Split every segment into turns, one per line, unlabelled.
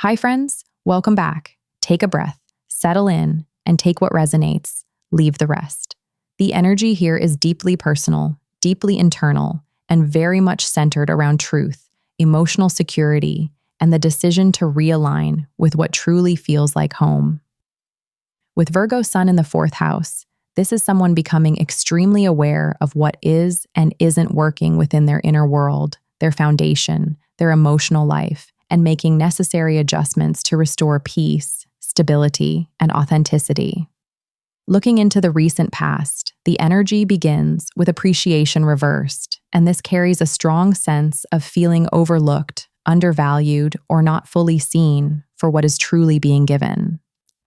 Hi, friends. Welcome back. Take a breath, settle in, and take what resonates. Leave the rest. The energy here is deeply personal, deeply internal, and very much centered around truth, emotional security, and the decision to realign with what truly feels like home. With Virgo Sun in the fourth house, this is someone becoming extremely aware of what is and isn't working within their inner world, their foundation, their emotional life, and making necessary adjustments to restore peace, stability, and authenticity. Looking into the recent past, the energy begins with appreciation reversed, and this carries a strong sense of feeling overlooked, undervalued, or not fully seen for what is truly being given.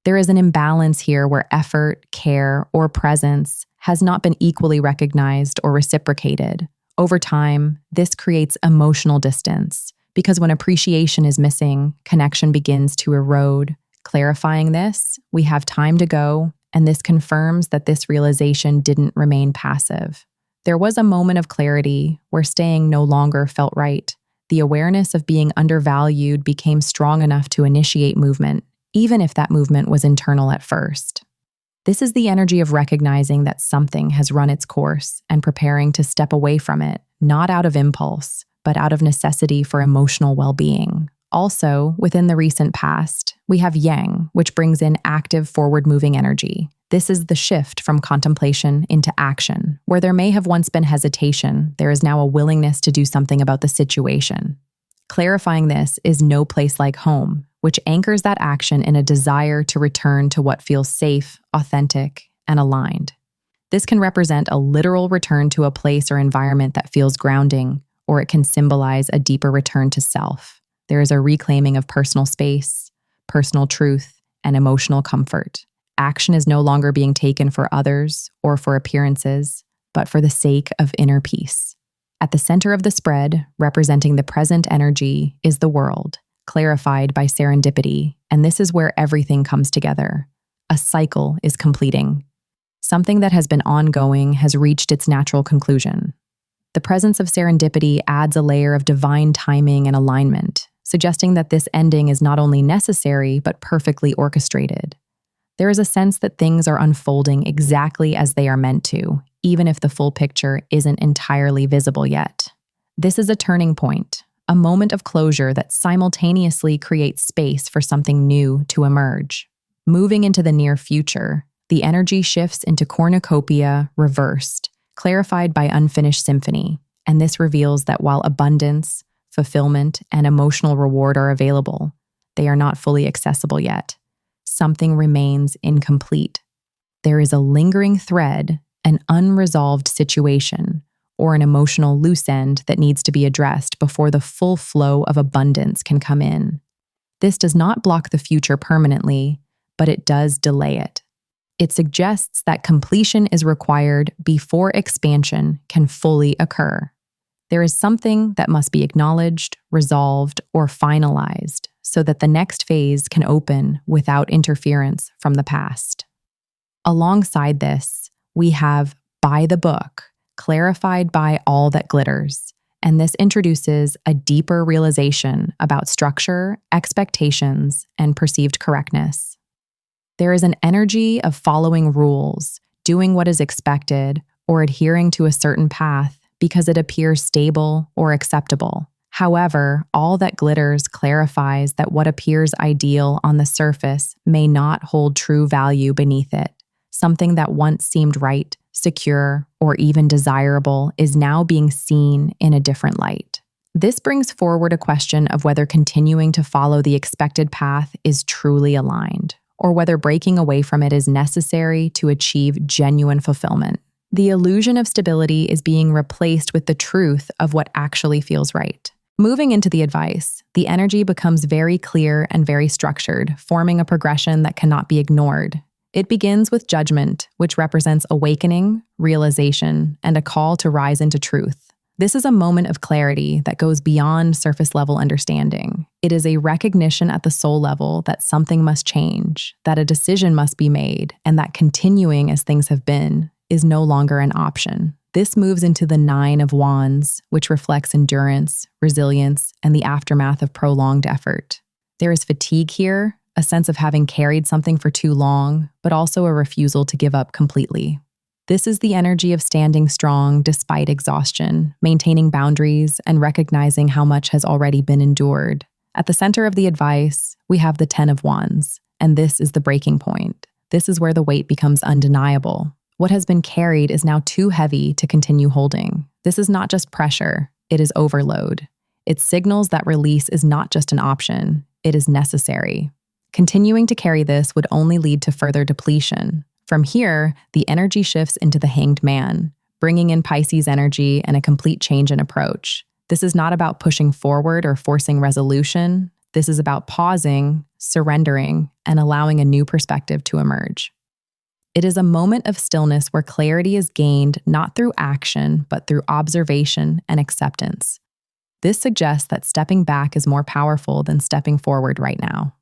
There is an imbalance here where effort, care, or presence has not been equally recognized or reciprocated. Over time, this creates emotional distance, because when appreciation is missing, connection begins to erode. Clarifying this, we have time to go, and this confirms that this realization didn't remain passive. There was a moment of clarity where staying no longer felt right. The awareness of being undervalued became strong enough to initiate movement, even if that movement was internal at first. This is the energy of recognizing that something has run its course and preparing to step away from it, not out of impulse, but out of necessity for emotional well-being. Also, within the recent past, we have Yang, which brings in active, forward-moving energy. This is the shift from contemplation into action. Where there may have once been hesitation, there is now a willingness to do something about the situation. Clarifying this is no place like home, which anchors that action in a desire to return to what feels safe, authentic, and aligned. This can represent a literal return to a place or environment that feels grounding, or it can symbolize a deeper return to self. There is a reclaiming of personal space, personal truth, and emotional comfort. Action is no longer being taken for others or for appearances, but for the sake of inner peace. At the center of the spread, representing the present energy, is the world, clarified by serendipity, and this is where everything comes together. A cycle is completing. Something that has been ongoing has reached its natural conclusion. The presence of serendipity adds a layer of divine timing and alignment, suggesting that this ending is not only necessary, but perfectly orchestrated. There is a sense that things are unfolding exactly as they are meant to, even if the full picture isn't entirely visible yet. This is a turning point, a moment of closure that simultaneously creates space for something new to emerge. Moving into the near future, the energy shifts into cornucopia reversed, clarified by unfinished symphony, and this reveals that while abundance, fulfillment, and emotional reward are available, they are not fully accessible yet. Something remains incomplete. There is a lingering thread, an unresolved situation, or an emotional loose end that needs to be addressed before the full flow of abundance can come in. This does not block the future permanently, but it does delay it. It suggests that completion is required before expansion can fully occur. There is something that must be acknowledged, resolved, or finalized so that the next phase can open without interference from the past. Alongside this, we have by the book, clarified by all that glitters, and this introduces a deeper realization about structure, expectations, and perceived correctness. There is an energy of following rules, doing what is expected, or adhering to a certain path because it appears stable or acceptable. However, all that glitters clarifies that what appears ideal on the surface may not hold true value beneath it. Something that once seemed right, secure, or even desirable is now being seen in a different light. This brings forward a question of whether continuing to follow the expected path is truly aligned, or whether breaking away from it is necessary to achieve genuine fulfillment. The illusion of stability is being replaced with the truth of what actually feels right. Moving into the advice, the energy becomes very clear and very structured, forming a progression that cannot be ignored. It begins with judgment, which represents awakening, realization, and a call to rise into truth. This is a moment of clarity that goes beyond surface-level understanding. It is a recognition at the soul level that something must change, that a decision must be made, and that continuing as things have been is no longer an option. This moves into the 9 of Wands, which reflects endurance, resilience, and the aftermath of prolonged effort. There is fatigue here, a sense of having carried something for too long, but also a refusal to give up completely. This is the energy of standing strong despite exhaustion, maintaining boundaries, and recognizing how much has already been endured. At the center of the advice, we have the Ten of Wands, and this is the breaking point. This is where the weight becomes undeniable. What has been carried is now too heavy to continue holding. This is not just pressure, it is overload. It signals that release is not just an option, it is necessary. Continuing to carry this would only lead to further depletion. From here, the energy shifts into the Hanged Man, bringing in Pisces energy and a complete change in approach. This is not about pushing forward or forcing resolution. This is about pausing, surrendering, and allowing a new perspective to emerge. It is a moment of stillness where clarity is gained not through action, but through observation and acceptance. This suggests that stepping back is more powerful than stepping forward right now.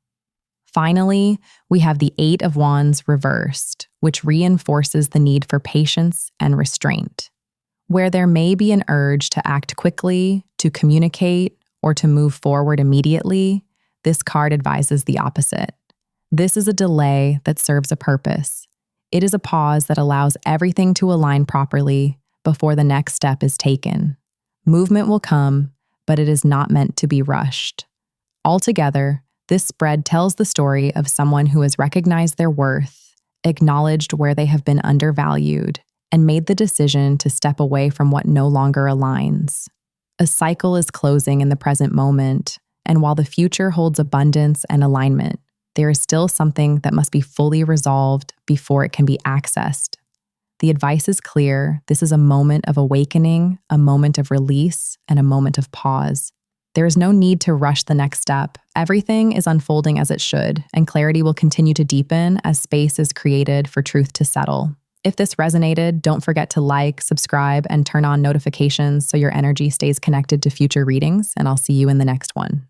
Finally, we have the Eight of Wands reversed, which reinforces the need for patience and restraint. Where there may be an urge to act quickly, to communicate, or to move forward immediately, this card advises the opposite. This is a delay that serves a purpose. It is a pause that allows everything to align properly before the next step is taken. Movement will come, but it is not meant to be rushed. Altogether, this spread tells the story of someone who has recognized their worth, acknowledged where they have been undervalued, and made the decision to step away from what no longer aligns. A cycle is closing in the present moment, and while the future holds abundance and alignment, there is still something that must be fully resolved before it can be accessed. The advice is clear. This is a moment of awakening, a moment of release, and a moment of pause. There is no need to rush the next step. Everything is unfolding as it should, and clarity will continue to deepen as space is created for truth to settle. If this resonated, don't forget to like, subscribe, and turn on notifications so your energy stays connected to future readings, and I'll see you in the next one.